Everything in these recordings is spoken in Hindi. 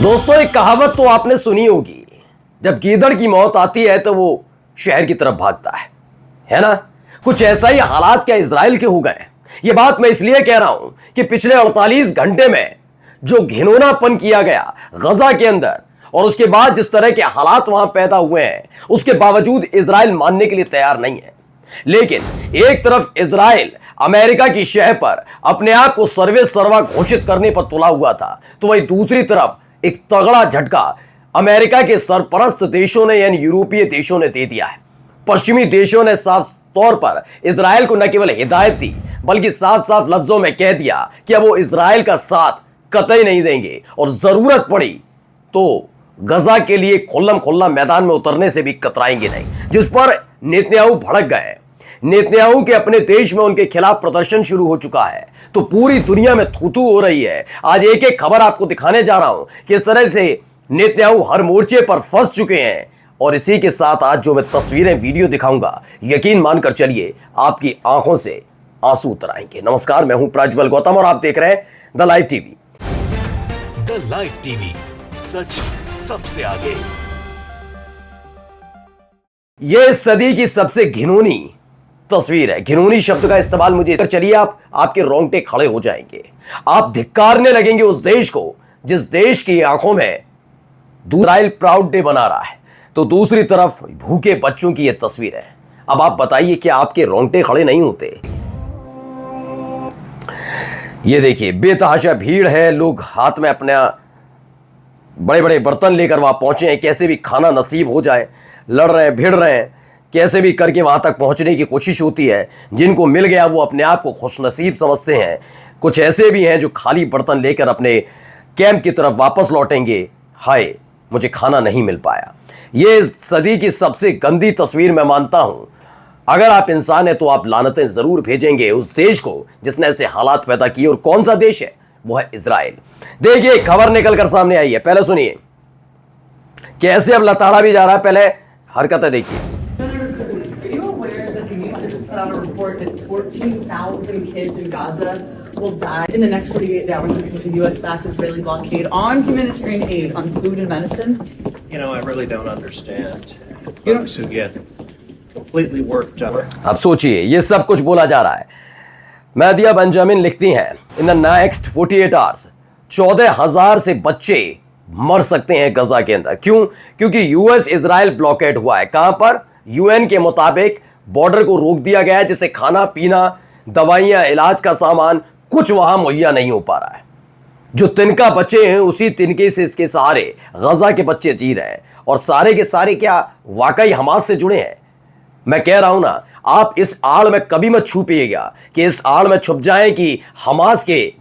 दोस्तों, एक कहावत तो आपने सुनी होगी, जब गीदड़ की मौत आती है तो वो शहर की तरफ भागता है ना। कुछ ऐसा ही हालात क्या इजराइल के हो गए। ये बात मैं इसलिए कह रहा हूं कि पिछले 48 घंटे में जो घिनौनापन किया गया गजा के अंदर और उसके बाद जिस तरह के हालात वहां पैदा हुए हैं, उसके बावजूद इजराइल मानने के लिए तैयार नहीं है। लेकिन एक तरफ इजराइल अमेरिका की शह पर अपने आप को सर्वे सर्वा घोषित करने पर तुला हुआ था, तो वहीं दूसरी तरफ एक तगड़ा झटका अमेरिका के सरपरस्त देशों ने यानी यूरोपीय देशों ने दे दिया है। पश्चिमी देशों ने साफ तौर पर इजराइल को न केवल हिदायत दी बल्कि साफ साफ लफ्जों में कह दिया कि अब वो इजराइल का साथ कतई नहीं देंगे और जरूरत पड़ी तो गजा के लिए खुल्लम खुल्ला मैदान में उतरने से भी कतराएंगे नहीं, जिस पर नेतन्याहू भड़क गए। नेतन्याहू के अपने देश में उनके खिलाफ प्रदर्शन शुरू हो चुका है, तो पूरी दुनिया में थूथू हो रही है। आज एक एक खबर आपको दिखाने जा रहा हूं किस तरह से नेतन्याहू हर मोर्चे पर फंस चुके हैं। और इसी के साथ आज जो मैं तस्वीरें वीडियो दिखाऊंगा, यकीन मानकर चलिए आपकी आंखों से आंसू उतर आएंगे। नमस्कार, मैं हूं प्रज्वल गौतम और आप देख रहे हैं the live TV. The live TV, सच सबसे आगे। यह सदी की सबसे घिनौनी तस्वीर है। घिनौनी शब्द का इस्तेमाल मुझे चलिए आपके रोंगटे खड़े हो जाएंगे। आप धिक्कारने लगेंगे उस देश को जिस देश की आंखों में इजराइल प्राउड डे बना रहा है, तो दूसरी तरफ भूखे बच्चों की यह तस्वीर है। अब आप बताइए कि आपके रोंगटे खड़े नहीं होते। ये देखिए, बेतहाशा भीड़ है, लोग हाथ में अपना बड़े बड़े बर्तन लेकर वहां पहुंचे हैं, कैसे भी खाना नसीब हो जाए, लड़ रहे हैं, भिड़ रहे हैं, कैसे भी करके वहां तक पहुंचने की कोशिश होती है। जिनको मिल गया वो अपने आप को खुशनसीब समझते हैं। कुछ ऐसे भी हैं जो खाली बर्तन लेकर अपने कैंप की तरफ वापस लौटेंगे, हाय मुझे खाना नहीं मिल पाया। ये सदी की सबसे गंदी तस्वीर मैं मानता हूं। अगर आप इंसान हैं तो आप लानतें जरूर भेजेंगे उस देश को जिसने ऐसे हालात पैदा किए। और कौन सा देश है? वो है इजराइल। देखिए, खबर निकलकर सामने आई है, पहले सुनिए कैसे अब लताड़ा भी जा रहा है। पहले हरकतें देखिए। Put out a report that 14,000 kids in Gaza will die in the next 48 hours because of the U.S.-backed Israeli blockade on humanitarian aid, on food and medicine. You know, I really don't understand folks who get completely worked up. अब सोचिए, ये सब कुछ बोला जा रहा है। मैदिया बेंजामिन लिखती हैं, इन द नेक्स्ट 48 आवर्स 14,000 से बच्चे मर सकते हैं गजा के अंदर। क्यों? क्योंकि यूएस इजराइल ब्लॉकेड हुआ है। कहां पर? यूएन के मुताबिक बॉर्डर को रोक दिया गया है, जिससे खाना पीना, दवाइयां, इलाज का सामान कुछ वहां मुहैया नहीं हो पा रहा है। जो तिनका बचे हैं उसी तिनके से इसके सहारे गजा के बच्चे जी रहे हैं। और सारे के सारे क्या वाकई हमास से जुड़े हैं? मैं कह रहा हूं ना, आप इस आड़ में कभी मत छुपिएगा कि इस आड़ में छुप जाएं कि हमास के,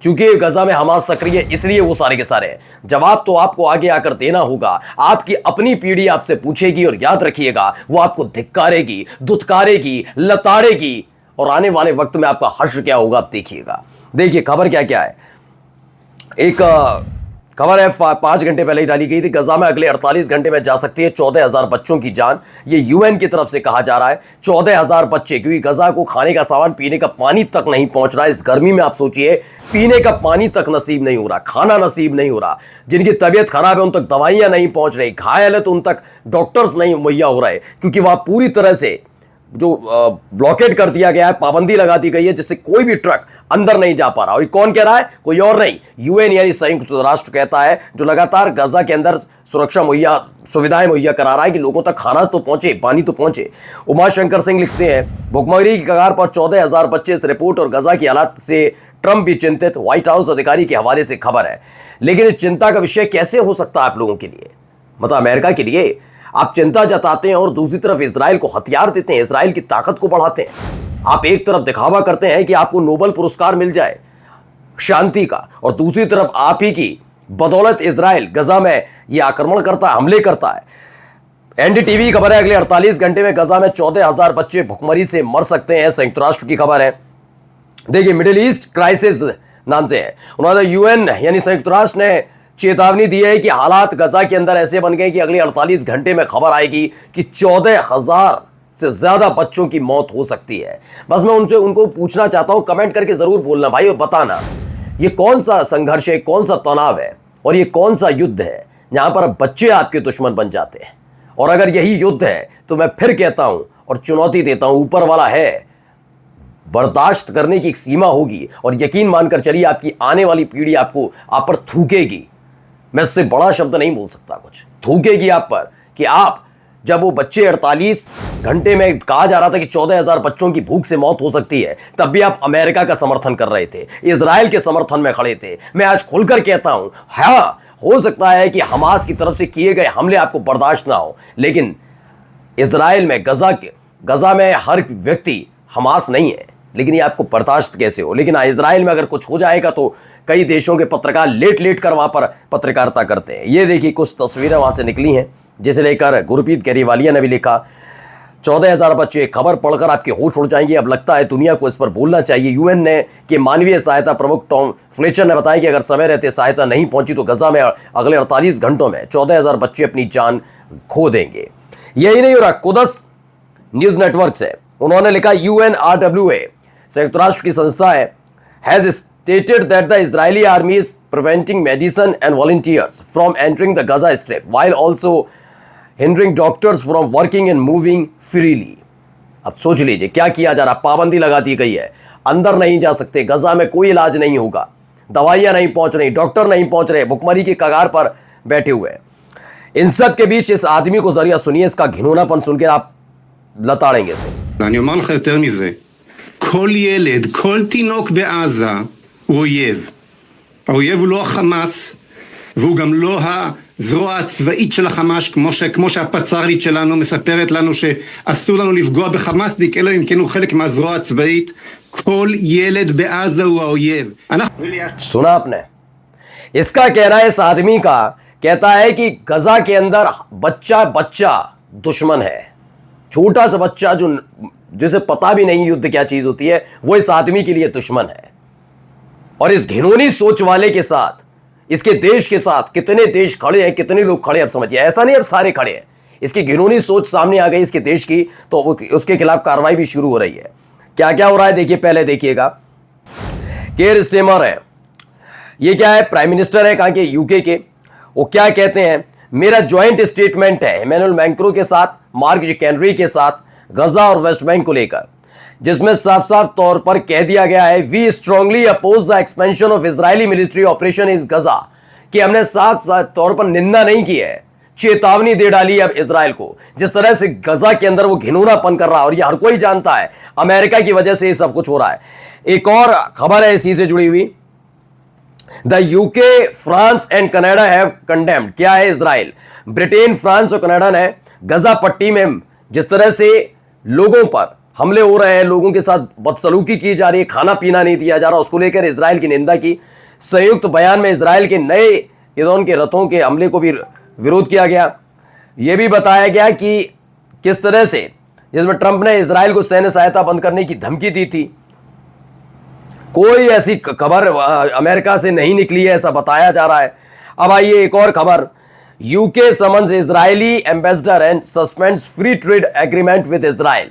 चूंकि गजा में हमास सक्रिय है इसलिए वो सारे के सारे हैं। जवाब तो आपको आगे आकर देना होगा। आपकी अपनी पीढ़ी आपसे पूछेगी और याद रखिएगा वो आपको धिक्कारेगी, दुत्कारेगी, लताड़ेगी। और आने वाले वक्त में आपका हश्र क्या होगा आप देखिएगा। देखिए खबर क्या क्या है। एक खबर है 5 घंटे पहले ही डाली गई थी। गजा में अगले 48 घंटे में जा सकती है 14,000 बच्चों की जान। ये यूएन की तरफ से कहा जा रहा है 14,000 बच्चे, क्योंकि गजा को खाने का सामान, पीने का पानी तक नहीं पहुंच रहा है। इस गर्मी में आप सोचिए, पीने का पानी तक नसीब नहीं हो रहा, खाना नसीब नहीं हो रहा। जिनकी तबीयत खराब है उन तक दवाइयां नहीं पहुंच रही, घायल है तो उन तक डॉक्टर्स नहीं मुहैया हो रहे, क्योंकि वहां पूरी तरह से जो ब्लॉकेड कर दिया गया है, पाबंदी लगा दी गई है, जिससे कोई भी ट्रक अंदर नहीं जा पा रहा। और कौन कह रहा है? कोई और नहीं, यूएन यानी संयुक्त राष्ट्र कहता है, जो लगातार गजा के अंदर सुरक्षा मुहैया, सुविधाएं मुहैया करा रहा है कि लोगों तक खाना तो पहुंचे, पानी तो पहुंचे। उमाशंकर सिंह लिखते हैं, भुखमरी की कगार पर 14,000 बच्चे। इस रिपोर्ट और गजा की हालात से ट्रंप भी चिंतित, व्हाइट हाउस अधिकारी के हवाले से खबर है। लेकिन चिंता का विषय कैसे हो सकता है आप लोगों के लिए, मतलब अमेरिका के लिए? आप चिंता जताते हैं और दूसरी तरफ इजराइल को हथियार देते हैं, इजराइल की ताकत को बढ़ाते हैं। आप एक तरफ दिखावा करते हैं कि आपको नोबेल पुरस्कार मिल जाए शांति का, और दूसरी तरफ आप ही की बदौलत इजराइल गजा में यह आक्रमण करता है, हमले करता है। एनडीटीवी खबर है, अगले 48 घंटे में गजा में 14,000 बच्चे भुखमरी से मर सकते हैं। संयुक्त राष्ट्र की खबर है। देखिए, मिडिल ईस्ट क्राइसिस नाम से है। उन्होंने यूएन यानी संयुक्त राष्ट्र ने चेतावनी दी है कि हालात गजा के अंदर ऐसे बन गए कि अगले 48 घंटे में खबर आएगी कि 14,000 से ज्यादा बच्चों की मौत हो सकती है। बस मैं उनको पूछना चाहता हूं, कमेंट करके जरूर बोलना भाई और बताना ये कौन सा संघर्ष है, कौन सा तनाव है और ये कौन सा युद्ध है जहां पर बच्चे आपके दुश्मन बन जाते हैं? और अगर यही युद्ध है तो मैं फिर कहता हूं और चुनौती देता हूं, ऊपर वाला है, बर्दाश्त करने की एक सीमा होगी और यकीन मानकर चलिए आपकी आने वाली पीढ़ी आपको आप पर थूकेगी। मैं इससे बड़ा शब्द नहीं बोल सकता, कुछ थूकेगी आप पर कि आप जब वो बच्चे 48 घंटे में कहा जा रहा था कि 14,000 बच्चों की भूख से मौत हो सकती है, तब भी आप अमेरिका का समर्थन कर रहे थे, इजराइल के समर्थन में खड़े थे। मैं आज खुलकर कहता हूं, हाँ हो सकता है कि हमास की तरफ से किए गए हमले आपको बर्दाश्त ना हो, लेकिन इजराइल में गजा में हर व्यक्ति हमास नहीं है, लेकिन ये आपको बर्दाश्त कैसे हो? लेकिन इजराइल में अगर कुछ हो जाएगा तो कई देशों के पत्रकार लेट कर वहां पर पत्रकारिता करते हैं। ये देखिए कुछ तस्वीरें वहां से निकली हैं, जिसे लेकर गुरप्रीत गरीवालिया ने भी लिखा 14,000 बच्चे। खबर पढ़कर आपके होश उड़ जाएंगे। अब लगता है दुनिया को इस पर बोलना चाहिए। यूएन ने के मानवीय सहायता प्रमुख टॉम फ्लेचर ने बताया कि अगर समय रहते सहायता नहीं पहुंची तो गजा में अगले 48 घंटों में 14,000 बच्चे अपनी जान खो देंगे। यही नहीं हो रहा, कुदस न्यूज नेटवर्क से उन्होंने लिखा UNRWA संयुक्त राष्ट्र की संस्था है, has stated that the Israeli army is preventing medicine and volunteers from entering the Gaza strip while also hindering doctors from working and moving freely. अब सोच लीजिए क्या किया जा रहा, पाबंदी लगा दी गई है, अंदर नहीं जा सकते, गजा में कोई इलाज नहीं होगा, दवाइयां नहीं पहुंच रही, डॉक्टर नहीं पहुंच रहे, भुखमरी की कगार पर बैठे हुए। इन सब के बीच इस आदमी को जरिया सुनिए, इसका घिनौनापन सुन के आप लताड़ेंगे से। ואני אומר לך יותר מזה, כל ילד, כל תינוק בעזה הוא אויב. האויב הוא לא החמאס, והוא גם לא הזרוע הצבאית של החמאס, כמו שהפצ"רית שלנו מספרת לנו שאסור לנו לפגוע בחמאסניק, אלא אם כן הוא חלק מהזרוע הצבאית. כל ילד בעזה הוא האויב. सुना आपने? इसका कहना है, इस आदमी का कहता है कि गजा के अंदर बच्चा दुश्मन है। छोटा सा बच्चा जिसे पता भी नहीं युद्ध क्या चीज होती है, वो इस आदमी के लिए दुश्मन है। और इस घिनौनी सोच वाले के साथ, इसके देश के साथ कितने देश खड़े हैं, कितने लोग खड़े हैं, अब समझिए। ऐसा नहीं अब सारे खड़े हैं, इसकी घिनौनी सोच सामने आ गई इसके देश की, तो उसके खिलाफ कार्रवाई भी शुरू हो रही है। क्या क्या हो रहा है देखिए, पहले देखिएगा। केयर स्टेमर है, ये क्या है, प्राइम मिनिस्टर है कहां के, यूके के। वो क्या कहते हैं, मेरा ज्वाइंट स्टेटमेंट है इमैनुअल मैक्रों के साथ, मार्क कैनरी के साथ, गजा और वेस्ट बैंक को लेकर, जिसमें साफ साफ तौर पर कह दिया गया है, we strongly oppose the expansion of Israeli military operation in Gaza, कि हमने साफ साफ तौर पर निंदा नहीं की है, चेतावनी दे डाली है अब इजराइल को। जिस तरह से गजा के अंदर वो घिनौनापन कर रहा है, और ये हर कोई जानता है अमेरिका की वजह से ये सब कुछ हो रहा है। एक और खबर है इसी से जुड़ी हुई, the UK, France and Canada have condemned. क्या है, इजराइल, ब्रिटेन, फ्रांस और कनाडा ने गजा पट्टी में जिस तरह से लोगों पर हमले हो रहे हैं, लोगों के साथ बदसलूकी की जा रही है, खाना पीना नहीं दिया जा रहा, उसको लेकर इजराइल की निंदा की। संयुक्त बयान में इजराइल के नए ईरान के रथों के हमले को भी विरोध किया गया। यह भी बताया गया कि किस तरह से, जिसमें ट्रंप ने इजराइल को सैन्य सहायता बंद करने की धमकी दी थी, कोई ऐसी खबर अमेरिका से नहीं निकली है, ऐसा बताया जा रहा है। अब आइए एक और खबर, UK summons Israeli ambassador and suspends free trade agreement with Israel.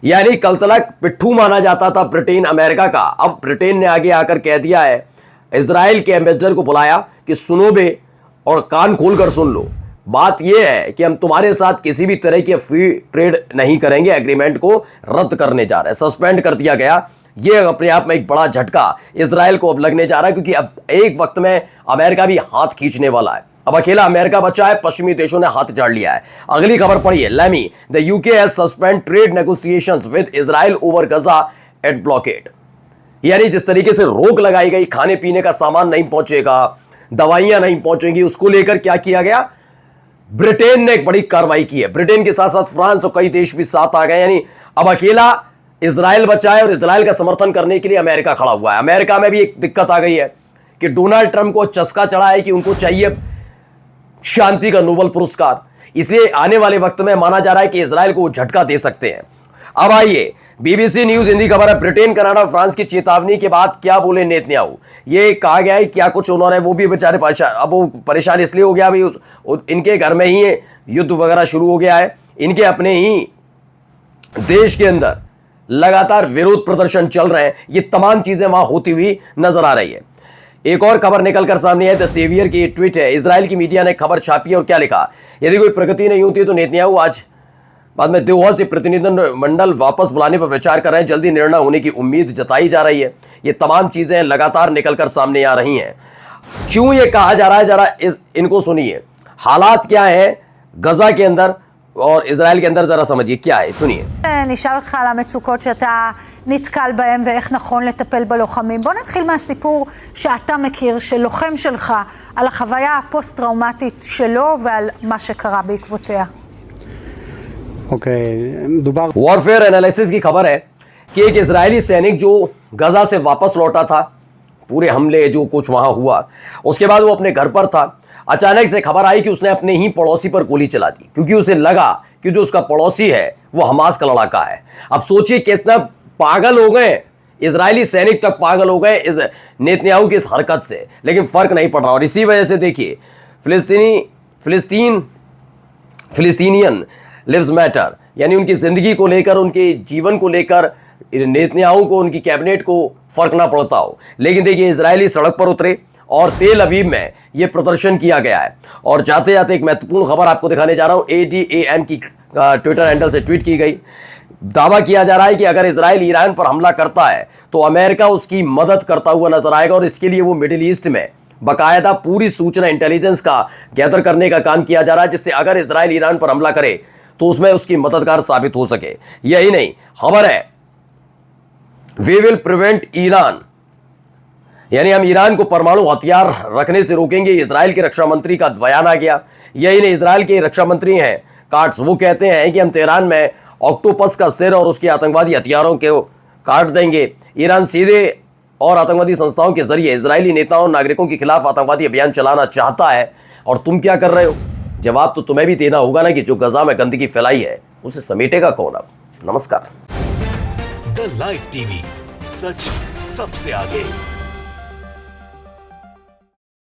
यानी कल तक पिट्ठू माना जाता था ब्रिटेन अमेरिका का, अब ब्रिटेन ने आगे आकर कह दिया है, इजराइल के एम्बेसडर को बुलाया कि सुनो बे और कान खोलकर सुन लो, बात यह है कि हम तुम्हारे साथ किसी भी तरह की फ्री ट्रेड नहीं करेंगे, एग्रीमेंट को रद्द करने जा रहे हैं, सस्पेंड कर दिया गया। यह अपने आप में एक बड़ा झटका इजराइल को अब लगने जा रहा है, क्योंकि अब एक वक्त में अमेरिका भी हाथ खींचने वाला है। अब अकेला अमेरिका बचा है, पश्चिमी देशों ने हाथ झाड़ लिया है। अगली खबर पढ़िए, लेमी, the UK has suspend trade negotiations with Israel over Gaza aid blockade. यानी जिस तरीके से रोक लगाई गई, खाने पीने का सामान नहीं पहुंचेगा, दवाइयां नहीं पहुंचेंगी, उसको लेकर क्या किया गया, ब्रिटेन ने एक बड़ी कार्रवाई की है। ब्रिटेन के साथ साथ फ्रांस और कई देश भी साथ आ गए। यानी अब अकेला इजराइल बचा है और इजराइल का समर्थन करने के लिए अमेरिका खड़ा हुआ है। अमेरिका में भी एक दिक्कत आ गई है कि डोनाल्ड ट्रंप को चस्का चढ़ा है कि उनको चाहिए शांति का नोबेल पुरस्कार, इसलिए आने वाले वक्त में माना जा रहा है कि इजराइल को झटका दे सकते हैं। अब आइए, बीबीसी न्यूज हिंदी खबर है, ब्रिटेन, कनाडा, फ्रांस की चेतावनी के बाद क्या बोले नेतन्याहू। ये कहा गया है क्या कुछ उन्होंने, वो भी बेचारे परेशान, अब वो परेशान इसलिए हो गया भाई इनके घर में ही युद्ध वगैरह शुरू हो गया है, इनके अपने ही देश के अंदर लगातार विरोध प्रदर्शन चल रहे हैं, ये तमाम चीजें वहां होती हुई नजर आ रही है। एक और खबर निकलकर सामने है, द सेवियर की ट्वीट है। इजराइल की मीडिया ने खबर छापी और क्या लिखा, यदि कोई प्रगति नहीं होती तो नेतन्याहू आज बाद में दोहा से प्रतिनिधिमंडल वापस बुलाने पर विचार कर रहे हैं। जल्दी निर्णय होने की उम्मीद जताई जा रही है। ये तमाम चीजें लगातार निकलकर सामने आ रही हैं। क्यों ये कहा जा रहा है, जरा इनको सुनिए। हालात क्या है गजा के अंदर और इजराइल के अंदर, जरा समझिए क्या है, सुनिए। נשאל אותך על המצוקות שאתה נתקל בהם ואיך נכון לטפל בלוחמים. בוא נתחיל מהסיפור שאתה מכיר, של לוחם שלך, על החוויה הפוסט-טראומטית שלו ועל מה שקרה בעקבותיה. מדובר वॉरफेयर एनालिसिस की खबर है कि एक इजरायली सैनिक जो गजा से वापस लौटा था, पूरे हमले जो कुछ वहां हुआ, उसके बाद वो अपने घर पर था। अचानक से खबर आई कि उसने अपने ही पड़ोसी पर गोली चला दी, क्योंकि उसे लगा कि जो उसका पड़ोसी है वो हमास का लड़ाका है। अब सोचिए कितना पागल हो गए, इजरायली सैनिक तक पागल हो गए इस नेतन्याहू की इस हरकत से, लेकिन फर्क नहीं पड़ रहा। और इसी वजह से देखिए फिलिस्तीनियन लिव्स मैटर, यानी उनकी जिंदगी को लेकर, उनके जीवन को लेकर नेतन्याहू को, उनकी कैबिनेट को फर्क ना पड़ता हो, लेकिन देखिए इजरायली सड़क पर उतरे और तेल अवीव में यह प्रदर्शन किया गया है। और जाते जाते एक महत्वपूर्ण खबर आपको दिखाने जा रहा हूं। ADAM की ट्विटर हैंडल से ट्वीट की गई। दावा किया जा रहा है कि अगर इजराइल ईरान पर हमला करता है तो अमेरिका उसकी मदद करता हुआ नजर आएगा, और इसके लिए वो मिडिल ईस्ट में बाकायदा पूरी सूचना इंटेलिजेंस का गैदर करने का काम किया जा रहा है, जिससे अगर इजराइल ईरान पर हमला करे तो उसमें उसकी मददगार साबित हो सके। यही नहीं, खबर है वी विल प्रिवेंट ईरान, यानी हम ईरान को परमाणु हथियार रखने से रोकेंगे। इजराइल के रक्षा मंत्री का बयान आ गया। यही नहीं, इजराइल के रक्षा मंत्री हैं काट्स, वो कहते हैं कि हम तेहरान में ऑक्टोपस का सिर और उसके आतंकवादी हथियारों को काट देंगे। ईरान सीधे और आतंकवादी संस्थाओं के जरिए इजरायली नेताओं और नागरिकों के खिलाफ आतंकवादी अभियान चलाना चाहता है, और तुम क्या कर रहे हो? जवाब तो तुम्हें भी देना होगा ना, कि जो गजा में गंदगी फैलाई है उसे समेटेगा कौन? अब नमस्कार। द लाइव टीवी, सच सबसे आगे।